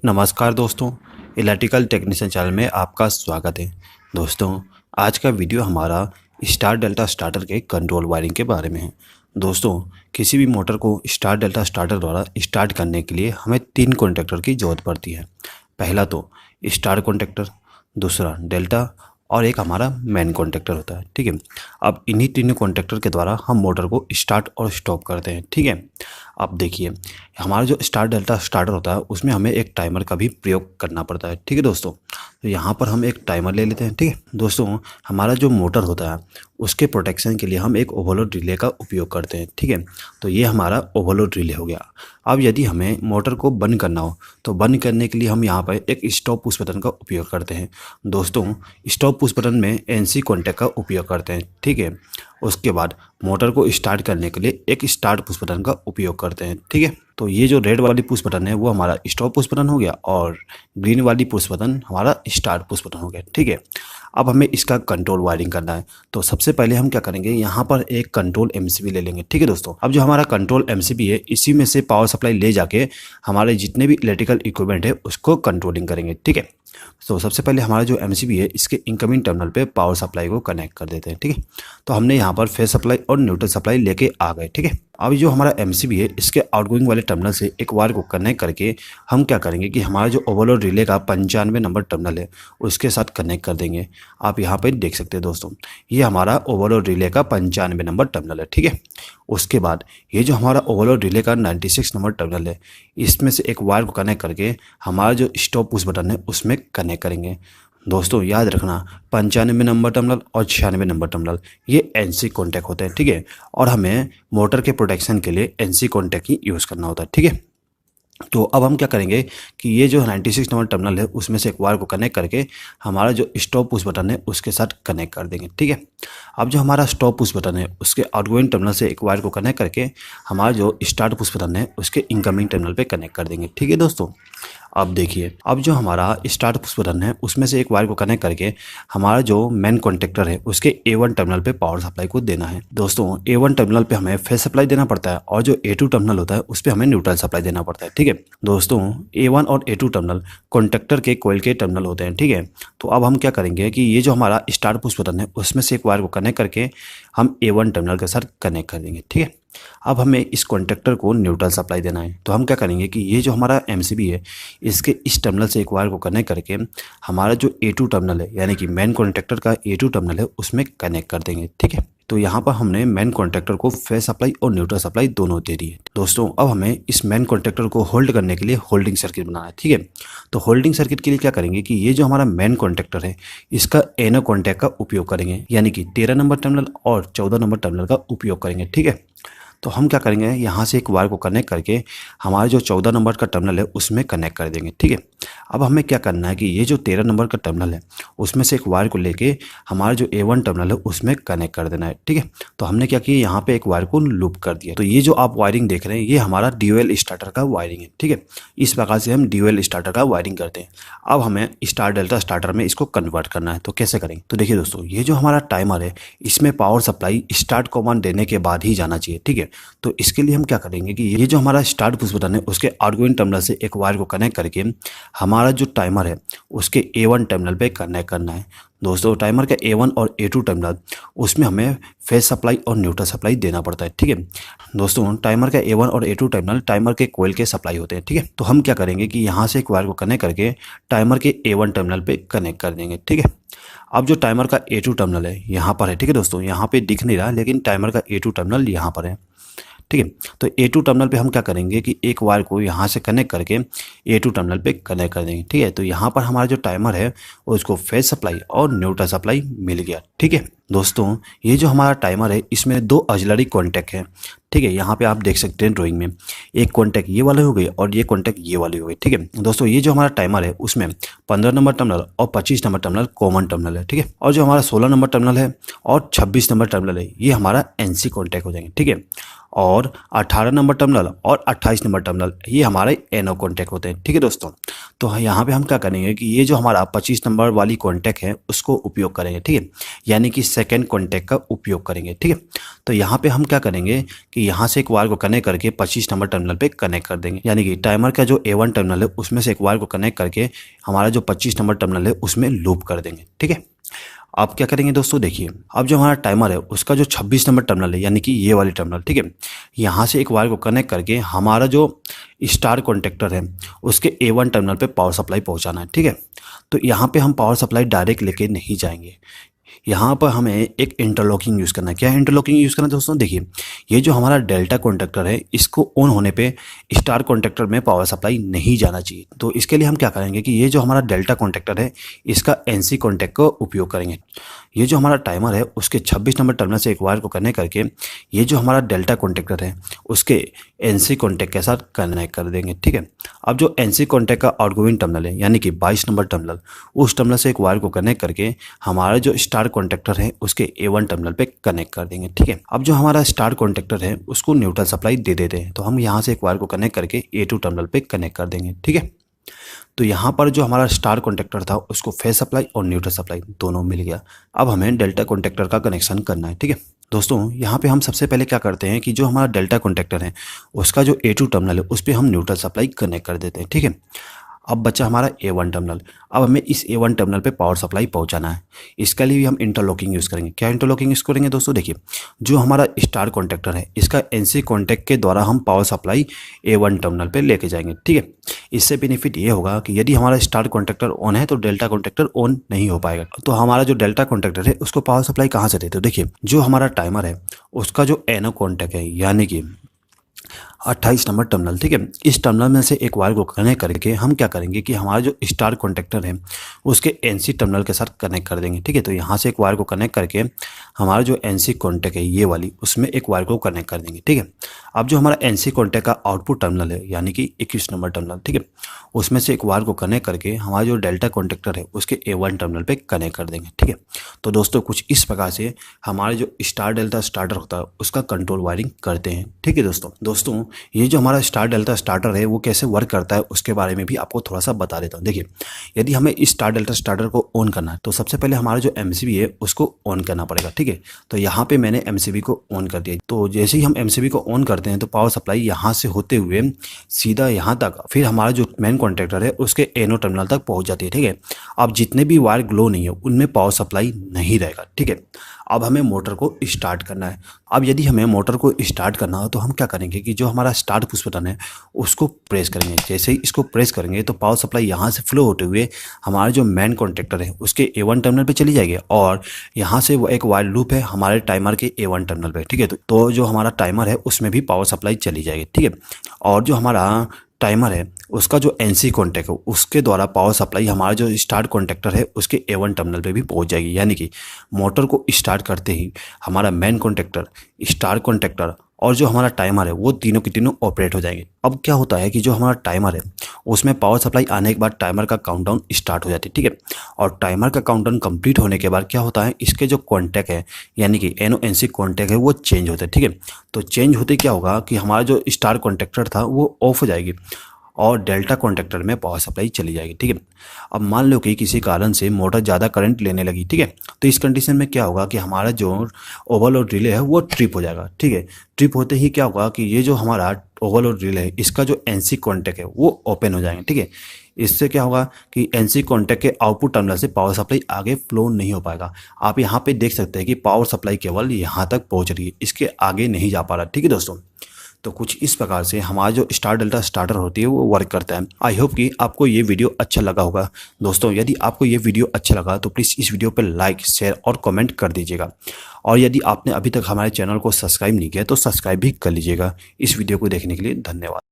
नमस्कार दोस्तों, electrical technician channel में आपका स्वागत है। दोस्तों, आज का वीडियो हमारा स्टार डेल्टा स्टार्टर के कंट्रोल वायरिंग के बारे में है। दोस्तों, किसी भी मोटर को स्टार डेल्टा स्टार्टर द्वारा स्टार्ट करने के लिए हमें 3 कॉन्टैक्टर की ज़रूरत पड़ती है। पहला तो स्टार कॉन्टैक्टर, दूसरा डेल्टा और एक हमारा मेन कॉन्टैक्टर होता है। ठीक है, अब इन्हीं तीनों कॉन्टैक्टर के द्वारा हम मोटर को स्टार्ट और स्टॉप करते हैं। ठीक है, अब देखिए हमारा जो स्टार डेल्टा स्टार्टर होता है उसमें हमें एक टाइमर का भी प्रयोग करना पड़ता है। ठीक है दोस्तों, तो यहाँ पर हम एक टाइमर ले लेते हैं। ठीक है दोस्तों, हमारा जो मोटर होता है उसके प्रोटेक्शन के लिए हम एक ओवरलोड रिले का उपयोग करते हैं। ठीक है, तो ये हमारा ओवरलोड रिले हो गया। अब यदि हमें मोटर को बंद करना हो तो बंद करने के लिए हम यहाँ पर एक स्टॉप पुश बटन का उपयोग करते हैं। दोस्तों, स्टॉप पुश बटन में एनसी कॉन्टैक्ट का उपयोग करते हैं। ठीक है, उसके बाद मोटर को स्टार्ट करने के लिए एक स्टार्ट पुश बटन का उपयोग करते हैं। ठीक है, तो ये जो रेड वाली पुश बटन है वो हमारा स्टॉप पुश बटन हो गया और ग्रीन वाली पुश बटन हमारा स्टार्ट पुश बटन हो गया। ठीक है, अब हमें इसका कंट्रोल वायरिंग करना है। तो सबसे पहले हम क्या करेंगे, यहाँ पर एक कंट्रोल एमसीबी ले लेंगे। ठीक है दोस्तों, अब जो हमारा कंट्रोल एमसीबी है इसी में से पावर सप्लाई ले जाके हमारे जितने भी इलेक्ट्रिकल इक्विपमेंट है उसको कंट्रोलिंग करेंगे। ठीक है, तो सबसे पहले हमारा जो एमसीबी है इसके इनकमिंग टर्मिनल पे पावर सप्लाई को कनेक्ट कर देते हैं। ठीक है, तो हमने यहाँ पर फेस सप्लाई और न्यूट्रल सप्लाई लेके आ गए। ठीक है, अब जो हमारा एमसीबी है इसके आउटगोइंग वाले टर्मिनल से एक वायर को कनेक्ट करके हम क्या करेंगे कि हमारा जो ओवरलोड रिले का 95 नंबर टर्मिनल है उसके साथ कनेक्ट कर देंगे। आप यहाँ पे देख सकते हैं दोस्तों, ये हमारा ओवरलोड रिले का 95 नंबर टर्मिनल है। ठीक है, उसके बाद ये जो हमारा ओवरलोड रिले का 96 नंबर टर्मिनल है इसमें से एक वायर को कनेक्ट करके हमारा जो स्टॉप पुश बटन है उसमें कनेक्ट करेंगे। दोस्तों याद रखना, 95 नंबर टर्मिनल और 96 नंबर टर्मिनल ये एनसी कॉन्टैक्ट होते हैं। ठीक है, और हमें मोटर के प्रोटेक्शन के लिए एनसी कॉन्टैक्ट ही यूज़ करना होता है। ठीक है, तो अब हम क्या करेंगे कि ये जो 96 नंबर टर्मिनल है उसमें से एक वायर को कनेक्ट करके हमारा जो स्टॉप पुश बटन है उसके साथ कनेक्ट कर देंगे। ठीक है, अब जो हमारा स्टॉप पुश बटन है उसके आउटगोइंग टर्मिनल से एक वायर को कनेक्ट करके हमारा जो स्टार्ट पुश बटन है उसके इनकमिंग टर्मिनल पे कनेक्ट कर देंगे। ठीक है दोस्तों, अब देखिए, अब जो हमारा स्टार्ट पुश बटन है उसमें से एक वायर को कनेक्ट करके हमारा जो मेन कॉन्टैक्टर है उसके A1 टर्मिनल पे पावर सप्लाई को देना है। दोस्तों, A1 टर्मिनल पे हमें फेस सप्लाई देना पड़ता है और जो A2 टर्मिनल होता है उस पर हमें न्यूट्रल सप्लाई देना पड़ता है। ठीक है दोस्तों, A1 और A2 टर्मिनल कॉन्टैक्टर के कॉइल के टर्मिनल होते हैं। ठीक है, तो अब हम क्या करेंगे कि ये जो हमारा स्टार्ट पुश बटन है उसमें से एक वायर को कनेक्ट करके हम A1 टर्मिनल के साथ कनेक्ट कर देंगे। ठीक है, अब हमें इस कॉन्टैक्टर को न्यूट्रल सप्लाई देना है। तो हम क्या करेंगे कि ये जो हमारा एमसीबी है इसके इस टर्मिनल से एक वायर को कनेक्ट करके हमारा जो A2 टर्मिनल है यानी कि मेन कॉन्टैक्टर का A2 टर्मिनल है उसमें कनेक्ट कर देंगे। ठीक है, तो यहाँ पर हमने मेन कॉन्टैक्टर को फेस सप्लाई और न्यूट्रल सप्लाई दोनों दे दी है। दोस्तों, अब हमें इस मेन कॉन्टैक्टर को होल्ड करने के लिए होल्डिंग सर्किट बनाना है। ठीक है, तो होल्डिंग सर्किट के लिए क्या करेंगे कि ये जो हमारा मेन कॉन्टैक्टर है इसका एनो कॉन्टैक्ट का उपयोग करेंगे, यानी कि 13 नंबर टर्मिनल और 14 नंबर टर्मिनल का उपयोग करेंगे। ठीक है, तो हम क्या करेंगे, यहाँ से एक वायर को कनेक्ट करके हमारा जो 14 नंबर का टर्मिनल है उसमें कनेक्ट कर देंगे। ठीक है, अब हमें क्या करना है कि ये जो 13 नंबर का टर्मिनल है उसमें से एक वायर को लेके हमारा जो A1 टर्मिनल है उसमें कनेक्ट कर देना है। ठीक है, तो हमने क्या किया, यहाँ पे एक वायर को लूप कर दिया। तो ये जो आप वायरिंग देख रहे हैं ये हमारा DOL स्टार्टर का वायरिंग है। ठीक है, इस प्रकार से हम DOL स्टार्टर का वायरिंग करते हैं। अब हमें स्टार डेल्टा स्टार्टर में इसको कन्वर्ट करना है। तो कैसे करेंगे, तो देखिए दोस्तों, ये जो हमारा टाइमर है इसमें पावर सप्लाई स्टार्ट कमांड देने के बाद ही जाना चाहिए। ठीक है, तो इसके लिए हम क्या करेंगे कि ये जो हमारा स्टार्ट पुश बटन है उसके आउटगोइंग टर्मिनल से एक वायर को कनेक्ट करके हमारा जो टाइमर है उसके A1 टर्मिनल पे कनेक्ट करना है। दोस्तों, टाइमर का A1 और A2 टर्मिनल उसमें हमें फेस सप्लाई और न्यूट्रल सप्लाई देना पड़ता है। ठीक है दोस्तों, टाइमर का A1 और A2 टर्मिनल टाइमर के कोयल के सप्लाई होते हैं। ठीक है, तो हम क्या करेंगे कि यहाँ से एक वायर को कनेक्ट करके टाइमर के A1 टर्मिनल पे कनेक्ट कर देंगे। ठीक है, अब जो टाइमर का A2 टर्मिनल है यहाँ पर है। ठीक है दोस्तों, यहाँ पे दिख नहीं रहा लेकिन टाइमर का A2 टर्मिनल यहाँ पर है। ठीक है, तो A2 टर्मिनल पे हम क्या करेंगे कि एक वायर को यहाँ से कनेक्ट करके A2 टर्मिनल पे कनेक्ट कर देंगे। ठीक है, तो यहाँ पर हमारा जो टाइमर है उसको फेस सप्लाई और न्यूट्रल सप्लाई मिल गया। ठीक है दोस्तों, ये जो हमारा टाइमर है इसमें 2 ऑक्सिलरी कॉन्टैक्ट हैं। ठीक है, यहाँ पे आप देख सकते हैं ड्राइंग में, एक कॉन्टैक्ट ये वाले हो गए और ये कॉन्टैक्ट ये वाले हो गए। ठीक है दोस्तों, ये जो हमारा टाइमर है उसमें 15 नंबर टर्मिनल और 25 नंबर टर्मिनल कॉमन टर्मिनल है। ठीक है, और जो हमारा 16 नंबर टर्मिनल है और 26 नंबर टर्मिनल है ये हमारा NC कॉन्टैक्ट हो जाएंगे। ठीक है, और 18 नंबर टर्मिनल और 28 नंबर टर्मिनल ये हमारे एनो कॉन्टैक्ट होते हैं। ठीक है दोस्तों, तो यहाँ पे हम क्या करेंगे कि ये जो हमारा 25 नंबर वाली कॉन्टैक्ट है उसको उपयोग करेंगे। ठीक है, यानी कि सेकेंड कॉन्टैक्ट का उपयोग करेंगे। ठीक है, तो यहाँ पे हम क्या करेंगे कि यहाँ से एक वायर को कनेक्ट करके 25 नंबर टर्मिनल पे कनेक्ट कर देंगे, यानी कि टाइमर का जो A1 टर्मिनल है उसमें से एक वायर को कनेक्ट करके हमारा जो 25 नंबर टर्मिनल है उसमें लूप कर देंगे। ठीक है, आप क्या करेंगे दोस्तों, देखिए अब जो हमारा टाइमर है उसका जो 26 नंबर टर्मिनल है यानी कि ये वाली टर्मिनल, ठीक है, यहाँ से एक वायर को कनेक्ट करके हमारा जो स्टार कॉन्टेक्टर है उसके A1 टर्मिनल पे पावर सप्लाई पहुँचाना है। ठीक है, तो यहाँ पे हम पावर सप्लाई डायरेक्ट लेके नहीं जाएंगे, यहाँ पर हमें एक इंटरलॉकिंग यूज़ करना है। क्या इंटरलॉकिंग यूज़ करना है दोस्तों, देखिए ये जो हमारा डेल्टा कॉन्टेक्टर है इसको ऑन होने पे स्टार कॉन्टेक्टर में पावर सप्लाई नहीं जाना चाहिए। तो इसके लिए हम क्या करेंगे कि ये जो हमारा डेल्टा कॉन्टेक्टर है इसका NC कॉन्टेक्ट का उपयोग करेंगे। ये जो हमारा टाइमर है उसके 26 नंबर टर्मिनल से एक वायर को कनेक्ट करके ये जो हमारा डेल्टा कॉन्टेक्टर है उसके NC कॉन्टेक्ट के साथ कनेक्ट कर देंगे। ठीक है, अब जो NC कॉन्टेक्ट का आउटगोइंग टर्मिनल है यानी कि 22 नंबर टर्मिनल, उस टर्मिनल से एक वायर को कनेक्ट करके हमारा जो स्टार कॉन्टेक्टर है उसके A1 टर्मिनल पे कनेक्ट कर देंगे। ठीक है, अब जो हमारा स्टार कॉन्टेक्टर है उसको न्यूट्रल सप्लाई दे देते हैं, तो हम यहाँ से एक वायर को कनेक्ट करके A2 टर्मिनल पे कनेक्ट कर देंगे। ठीक है, तो यहाँ पर जो हमारा स्टार कॉन्टेक्टर था उसको फेस सप्लाई और न्यूट्रल सप्लाई दोनों मिल गया। अब हमें डेल्टा कॉन्टेक्टर का कनेक्शन करना है। ठीक है दोस्तों, यहाँ पे हम सबसे पहले क्या करते हैं कि जो हमारा डेल्टा कॉन्टेक्टर है उसका जो A2 टर्मिनल है उस पर हम न्यूट्रल सप्लाई कनेक्ट कर देते हैं। ठीक है, अब बचा हमारा A1 टर्मिनल। अब हमें इस A1 टर्मिनल पे पावर सप्लाई पहुंचाना है, इसके लिए भी हम इंटरलॉकिंग यूज़ करेंगे। क्या इंटरलॉकिंग यूज़ करेंगे दोस्तों, देखिए जो हमारा स्टार कॉन्टेक्टर है इसका NC कॉन्टेक्ट के द्वारा हम पावर सप्लाई A1 टर्मिनल पे लेके जाएंगे। ठीक है, इससे बेनिफिट ये होगा कि यदि हमारा स्टार कॉन्टेक्टर ऑन है तो डेल्टा कॉन्टेक्टर ऑन नहीं हो पाएगा। तो हमारा जो डेल्टा कॉन्टेक्टर है उसको पावर सप्लाई कहाँ से देते हो, देखिए जो हमारा टाइमर है उसका जो एनो कॉन्टेक्ट है यानी कि 28 नंबर टर्मिनल, ठीक है, इस टर्मिनल में से एक वायर को कनेक्ट करके हम क्या करेंगे कि हमारा जो स्टार कॉन्टेक्टर है उसके NC टर्मिनल के साथ कनेक्ट कर देंगे। ठीक है, तो यहाँ से एक वायर को कनेक्ट करके हमारा जो NC कॉन्टेक्ट है ये वाली उसमें एक वायर को कनेक्ट कर देंगे। ठीक है, अब जो हमारा NC कॉन्टेक्ट का आउटपुट टर्मिनल है यानी कि 21 नंबर टर्मिनल, ठीक है, उसमें से एक वायर को कनेक्ट करके हमारा जो डेल्टा कॉन्टेक्टर है उसके A1 टर्मिनल पे कनेक्ट कर देंगे। ठीक है, तो दोस्तों कुछ इस प्रकार से हमारे जो स्टार डेल्टा स्टार्टर होता है उसका कंट्रोल वायरिंग करते हैं। ठीक है दोस्तों ये जो हमारा स्टार डेल्टा स्टार्टर है वो कैसे वर्क करता है उसके बारे में भी आपको थोड़ा सा बता देता हूँ। देखिए यदि हमें इस स्टार डेल्टा स्टार्टर को ऑन करना है तो सबसे पहले हमारा जो MCB है उसको ऑन करना पड़ेगा। ठीक है, तो यहाँ पे मैंने MCB को ऑन कर दिया। तो जैसे ही हम MCB को ऑन करते हैं तो पावर सप्लाई यहाँ से होते हुए सीधा यहाँ तक फिर हमारा जो मेन कॉन्टेक्टर है उसके एनो टर्मिनल तक पहुँच जाती है। ठीक है, अब जितने भी वायर ग्लो नहीं है उनमें पावर सप्लाई नहीं रहेगा। ठीक है, अब हमें मोटर को स्टार्ट करना है। अब यदि हमें मोटर को स्टार्ट करना हो तो हम क्या करेंगे कि जो हमारा स्टार्ट पुश बटन है उसको प्रेस करेंगे। जैसे ही इसको प्रेस करेंगे तो पावर सप्लाई यहाँ से फ्लो होते हुए हमारा जो मेन कॉन्टेक्टर है उसके A1 टर्मिनल पे चली जाएगी और यहाँ से वो एक वायर लूप है हमारे टाइमर के A1 टर्मिनल पे। ठीक है, तो जो हमारा टाइमर है उसमें भी पावर सप्लाई चली जाएगी। ठीक है, और जो हमारा टाइमर है उसका जो NC कॉन्टेक्ट है उसके द्वारा पावर सप्लाई हमारा जो स्टार्ट कॉन्टेक्टर है उसके A1 टर्मिनल पे भी पहुंच जाएगी, यानी कि मोटर को स्टार्ट करते ही हमारा मेन कॉन्टेक्टर, स्टार कॉन्टेक्टर और जो हमारा टाइमर है वो तीनों के तीनों ऑपरेट हो जाएंगे। अब क्या होता है कि जो हमारा टाइमर है उसमें पावर सप्लाई आने के बाद टाइमर का काउंटडाउन स्टार्ट हो जाती है। ठीक है, और टाइमर का काउंटडाउन कंप्लीट होने के बाद क्या होता है, इसके जो कॉन्टैक्ट है यानी कि NC कॉन्टैक्ट है वो चेंज होता है। ठीक है, तो चेंज होते क्या होगा कि हमारा जो स्टार कॉन्टेक्टर था वो ऑफ हो जाएगी और डेल्टा कॉन्टेक्टर में पावर सप्लाई चली जाएगी। ठीक है, अब मान लो कि किसी कारण से मोटर ज़्यादा करंट लेने लगी, ठीक है, तो इस कंडीशन में क्या होगा कि हमारा जो ओवरलोड रिले है वो ट्रिप हो जाएगा। ठीक है, ट्रिप होते ही क्या होगा कि ये जो हमारा ओवरलोड रिले है इसका जो NC कॉन्टैक्ट है वो ओपन हो जाएंगे। ठीक है, इससे क्या होगा कि NC कॉन्टैक्ट के आउटपुट टर्मिनल से पावर सप्लाई आगे फ्लो नहीं हो पाएगा। आप यहाँ पे देख सकते हैं कि पावर सप्लाई केवल यहाँ तक पहुँच रही है, इसके आगे नहीं जा पा रहा। ठीक है दोस्तों, तो कुछ इस प्रकार से हमारा जो स्टार डेल्टा स्टार्टर होती है वो वर्क करता है। आई होप कि आपको ये वीडियो अच्छा लगा होगा। दोस्तों यदि आपको ये वीडियो अच्छा लगा तो प्लीज़ इस वीडियो पर लाइक, शेयर और कमेंट कर दीजिएगा। और यदि आपने अभी तक हमारे चैनल को सब्सक्राइब नहीं किया तो सब्सक्राइब भी कर लीजिएगा। इस वीडियो को देखने के लिए धन्यवाद।